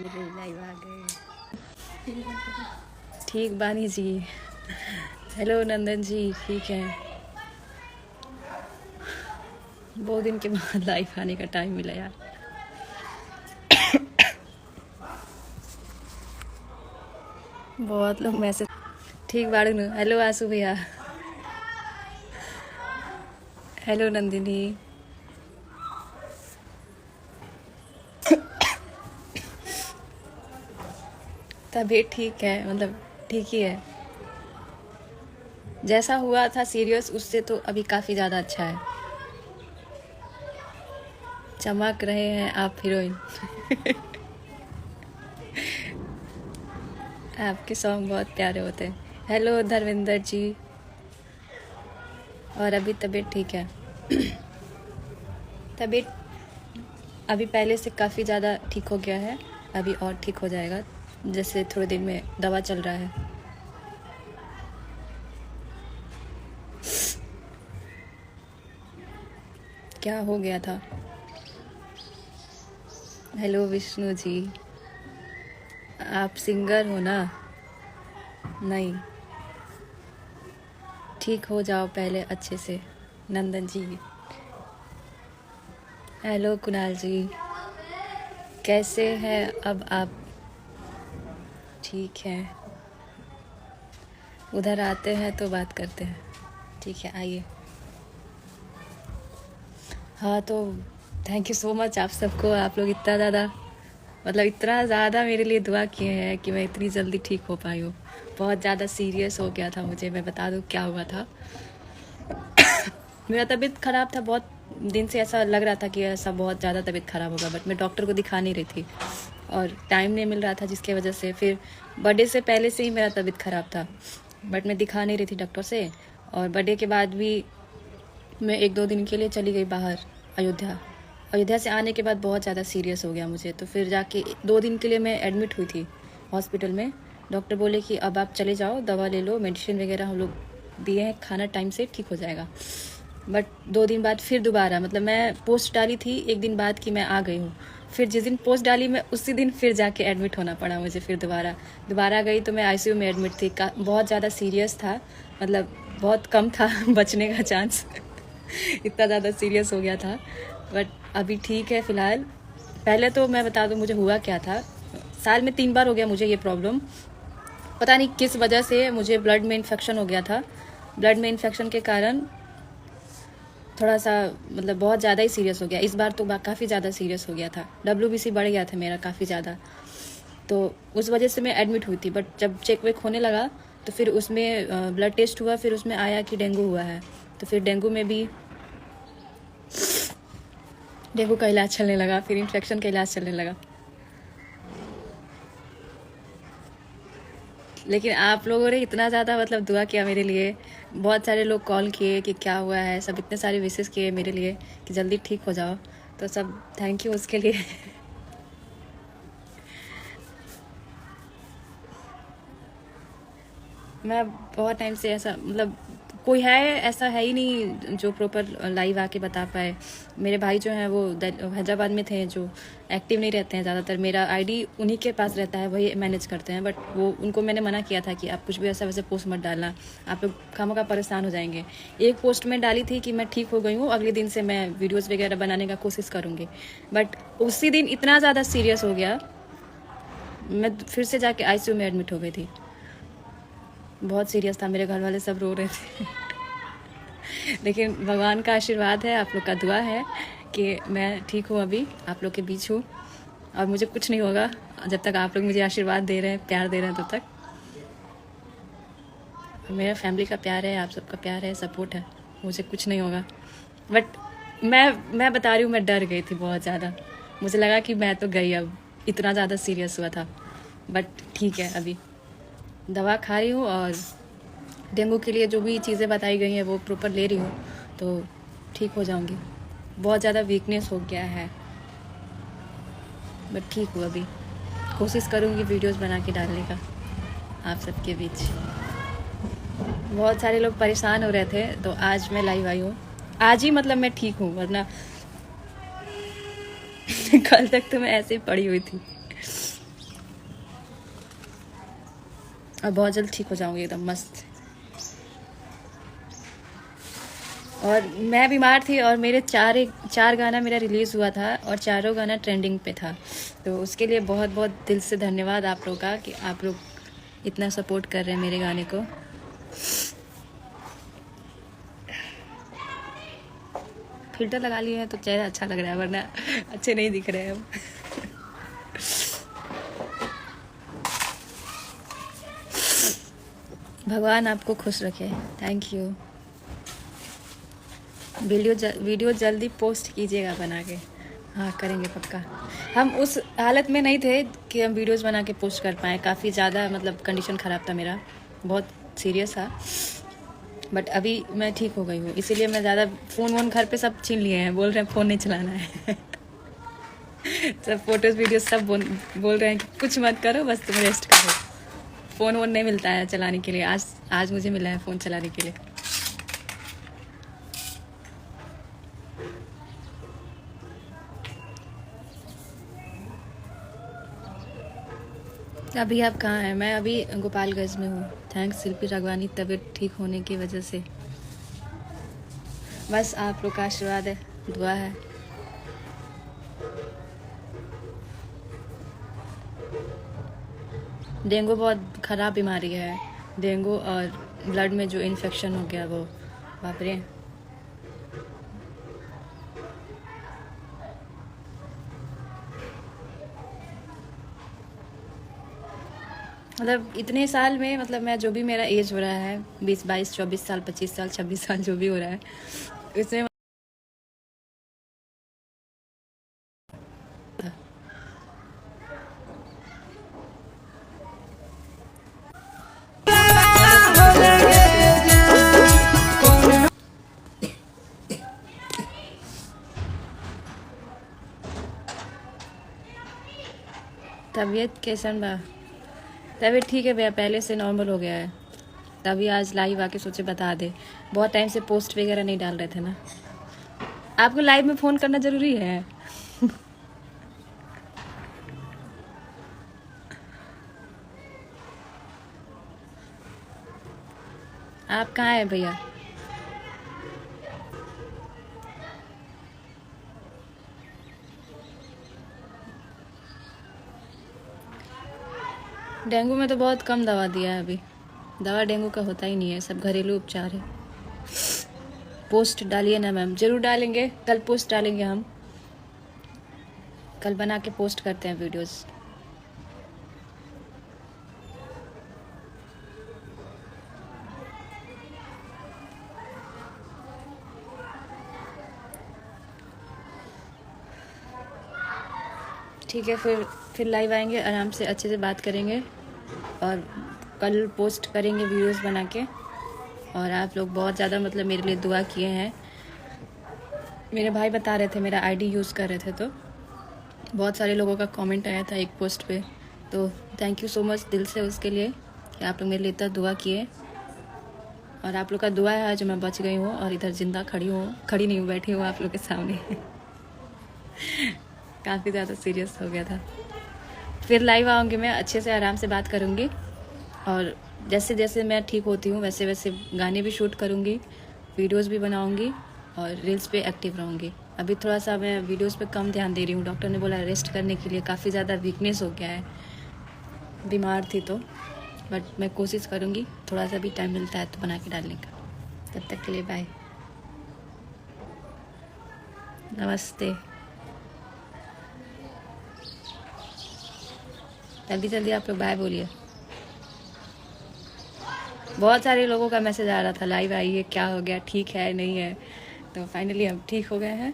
Finally live आ गए। ठीक बानी जी। हेलो नंदन जी, ठीक है। बहुत दिन के बाद लाइव आने का टाइम मिला यार। बहुत लोग मैसेज। ठीक बाड़ू नु। हेलो आसू भैया। हेलो नंदिनी। तबीयत ठीक है, मतलब ठीक ही है। जैसा हुआ था सीरियस उससे तो अभी काफ़ी ज़्यादा अच्छा है। चमक रहे हैं आप हीरोइन। आपके सॉन्ग बहुत प्यारे होते हैं। हेलो धर्मेंद्र जी। और अभी तबीयत ठीक है। तबीयत अभी पहले से काफ़ी ज़्यादा ठीक हो गया है। अभी और ठीक हो जाएगा, जैसे थोड़े दिन में दवा चल रहा है। क्या हो गया था? हेलो विष्णु जी। आप सिंगर हो ना? नहीं, ठीक हो जाओ पहले अच्छे से। नंदन जी। हेलो कुणाल जी, कैसे हैं अब आप? ठीक है, उधर आते हैं तो बात करते हैं। ठीक है, आइए। हाँ तो थैंक यू सो मच आप सबको। आप लोग इतना ज़्यादा मेरे लिए दुआ किए हैं कि मैं इतनी जल्दी ठीक हो पाई हूँ। बहुत ज़्यादा सीरियस हो गया था मुझे। मैं बता दूँ क्या हुआ था। मेरा तबीयत ख़राब था, बहुत दिन से ऐसा लग रहा था कि ऐसा बहुत ज़्यादा तबीयत ख़राब होगा, बट मैं डॉक्टर को दिखा नहीं रही थी और टाइम नहीं मिल रहा था, जिसकी वजह से फिर बर्थडे से पहले से ही मेरा तबीयत ख़राब था, बट मैं दिखा नहीं रही थी डॉक्टर से। और बर्थडे के बाद भी मैं 1-2 दिन के लिए चली गई बाहर, अयोध्या से आने के बाद बहुत ज़्यादा सीरियस हो गया मुझे। तो फिर जाके 2 दिन के लिए मैं एडमिट हुई थी हॉस्पिटल में। डॉक्टर बोले कि अब आप चले जाओ, दवा ले लो, मेडिसिन वगैरह हम लोग दिए हैं, खाना टाइम से, ठीक हो जाएगा। बट 2 दिन बाद फिर दोबारा, मतलब मैं पोस्ट डाली थी 1 दिन बाद कि मैं आ गई हूँ, फिर जिस दिन पोस्ट डाली मैं उसी दिन फिर जाके एडमिट होना पड़ा मुझे। फिर दोबारा गई तो मैं आईसीयू में एडमिट थी। बहुत ज़्यादा सीरियस था, मतलब बहुत कम था बचने का चांस। इतना ज़्यादा सीरियस हो गया था, बट अभी ठीक है फ़िलहाल। पहले तो मैं बता दूँ मुझे हुआ क्या था। साल में 3 बार हो गया मुझे ये प्रॉब्लम। पता नहीं किस वजह से मुझे ब्लड में इन्फेक्शन हो गया था। ब्लड में इन्फेक्शन के कारण थोड़ा सा, मतलब बहुत ज़्यादा ही सीरियस हो गया। इस बार तो काफ़ी ज़्यादा सीरियस हो गया था। WBC बढ़ गया था मेरा काफ़ी ज़्यादा, तो उस वजह से मैं एडमिट हुई थी। बट जब चेक वेक होने लगा तो फिर उसमें ब्लड टेस्ट हुआ, फिर उसमें आया कि डेंगू हुआ है। तो फिर डेंगू का इलाज चलने लगा, फिर इन्फेक्शन का इलाज चलने लगा। लेकिन आप लोगों ने इतना ज़्यादा मतलब दुआ किया मेरे लिए। बहुत सारे लोग कॉल किए कि क्या हुआ है, सब इतने सारे विशेस किए मेरे लिए कि जल्दी ठीक हो जाओ। तो सब थैंक यू उसके लिए। मैं बहुत टाइम से ऐसा, मतलब कोई ऐसा है ही नहीं जो प्रॉपर लाइव आके बता पाए। मेरे भाई जो हैं वो हैदराबाद में थे, जो एक्टिव नहीं रहते हैं ज़्यादातर। मेरा आईडी उन्हीं के पास रहता है, वही मैनेज करते हैं। बट वो उनको मैंने मना किया था कि आप कुछ भी ऐसा वैसे पोस्ट मत डालना, आप लोग खामखा परेशान हो जाएंगे। एक पोस्ट में डाली थी कि मैं ठीक हो गई हूँ, अगले दिन से मैं वीडियोज़ वगैरह बनाने का कोशिश करूँगी। बट उसी दिन इतना ज़्यादा सीरियस हो गया, मैं फिर से जाके ICU में एडमिट हो गई थी। बहुत सीरियस था, मेरे घर वाले सब रो रहे थे। लेकिन भगवान का आशीर्वाद है, आप लोग का दुआ है कि मैं ठीक हूँ, अभी आप लोग के बीच हूँ और मुझे कुछ नहीं होगा। जब तक आप लोग मुझे आशीर्वाद दे रहे हैं, प्यार दे रहे हैं, तब तक मेरा फैमिली का प्यार है, आप सबका प्यार है, सपोर्ट है, मुझे कुछ नहीं होगा। बट मैं बता रही हूँ, मैं डर गई थी बहुत ज़्यादा। मुझे लगा कि मैं तो गई, अब इतना ज़्यादा सीरियस हुआ था। बट ठीक है, अभी दवा खा रही हूँ और डेंगू के लिए जो भी चीज़ें बताई गई हैं वो प्रॉपर ले रही हूँ, तो ठीक हो जाऊँगी। बहुत ज़्यादा वीकनेस हो गया है, बट ठीक हूँ अभी। कोशिश करूँगी वीडियोस बना के डालने का आप सबके बीच। बहुत सारे लोग परेशान हो रहे थे, तो आज मैं लाइव आई हूँ। आज ही मतलब मैं ठीक हूँ, वरना कल तक तो मैं ऐसे ही पड़ी हुई थी। और बहुत जल्द ठीक हो जाऊंगी एकदम मस्त। और मैं बीमार थी और मेरे चार गाना मेरा रिलीज़ हुआ था और चारों गाना ट्रेंडिंग पे था। तो उसके लिए बहुत बहुत दिल से धन्यवाद आप लोग का कि आप लोग इतना सपोर्ट कर रहे हैं मेरे गाने को। फिल्टर लगा लिए हैं तो चेहरा अच्छा लग रहा है, वरना अच्छे नहीं दिख रहे हैं हम। भगवान आपको खुश रखे। Thank you. वीडियो जल्दी पोस्ट कीजिएगा बना के। हाँ करेंगे पक्का। हम उस हालत में नहीं थे कि हम वीडियोस बना के पोस्ट कर पाएँ। काफ़ी ज़्यादा मतलब कंडीशन ख़राब था मेरा, बहुत सीरियस था। बट अभी मैं ठीक हो गई हूँ, इसीलिए मैं ज़्यादा फ़ोन वोन घर पे सब छीन लिए हैं। बोल रहे हैं फ़ोन नहीं चलाना है। सब फोटोज़ वीडियोस सब बोल रहे हैं कि कुछ मत करो, बस तुम रेस्ट करो। फ़ोन वोन नहीं मिलता है चलाने के लिए। आज मुझे मिला है फ़ोन चलाने के लिए। अभी आप कहाँ हैं? मैं अभी गोपालगंज में हूँ। थैंक्स शिल्पी राघवानी, तबीयत ठीक होने की वजह से। बस आप लोग का आशीर्वाद है, दुआ है। डेंगू बहुत ख़राब बीमारी है। डेंगू और ब्लड में जो इन्फेक्शन हो गया वो, बाप रे। मतलब इतने साल में, मतलब मैं जो भी मेरा एज हो रहा है 20, 22, 24 साल, 25 साल, 26 साल जो भी हो रहा है, इसमें तबीयत कैसन बा? तबीयत ठीक है भैया, पहले से नॉर्मल हो गया है। तभी आज लाइव आके सोचे बता दे। बहुत टाइम से पोस्ट वगैरह नहीं डाल रहे थे ना। आपको लाइव में फ़ोन करना ज़रूरी है? आप कहाँ हैं भैया? डेंगू में तो बहुत कम दवा दिया है अभी। दवा डेंगू का होता ही नहीं है, सब घरेलू उपचार है। पोस्ट डालिए ना मैम। ज़रूर डालेंगे, कल पोस्ट डालेंगे हम। कल बना के पोस्ट करते हैं वीडियोस। ठीक है, फिर लाइव आएंगे, आराम से अच्छे से बात करेंगे और कल पोस्ट करेंगे वीडियोस बना के। और आप लोग बहुत ज़्यादा मतलब मेरे लिए दुआ किए हैं। मेरे भाई बता रहे थे, मेरा आईडी यूज़ कर रहे थे, तो बहुत सारे लोगों का कमेंट आया था एक पोस्ट पे। तो थैंक यू सो मच दिल से उसके लिए कि आप लोग मेरे लिए इतना दुआ किए। और आप लोग का दुआ है जो मैं बच गई हूँ और इधर जिंदा खड़ी नहीं हूँ, बैठी हूँ आप लोग के सामने। काफ़ी ज़्यादा सीरियस हो गया था। फिर लाइव आऊँगी मैं, अच्छे से आराम से बात करूँगी और जैसे जैसे मैं ठीक होती हूँ वैसे वैसे गाने भी शूट करूँगी, वीडियोस भी बनाऊँगी और रील्स पे एक्टिव रहूँगी। अभी थोड़ा सा मैं वीडियोस पे कम ध्यान दे रही हूँ। डॉक्टर ने बोला रेस्ट करने के लिए, काफ़ी ज़्यादा वीकनेस हो गया है, बीमार थी तो। बट मैं कोशिश करूँगी, थोड़ा सा भी टाइम मिलता है तो बना के डालने का। तब तक के लिए बाय, नमस्ते। जल्दी जल्दी आप लोग बाय बोलिए। बहुत सारे लोगों का मैसेज आ रहा था लाइव आइए, क्या हो गया, ठीक है नहीं है। तो फाइनली हम ठीक हो गए हैं,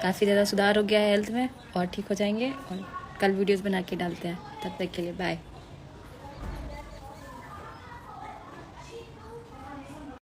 काफ़ी ज़्यादा सुधार हो गया है हेल्थ में और ठीक हो जाएंगे। और कल वीडियोस बना के डालते हैं। तब तक के लिए बाय।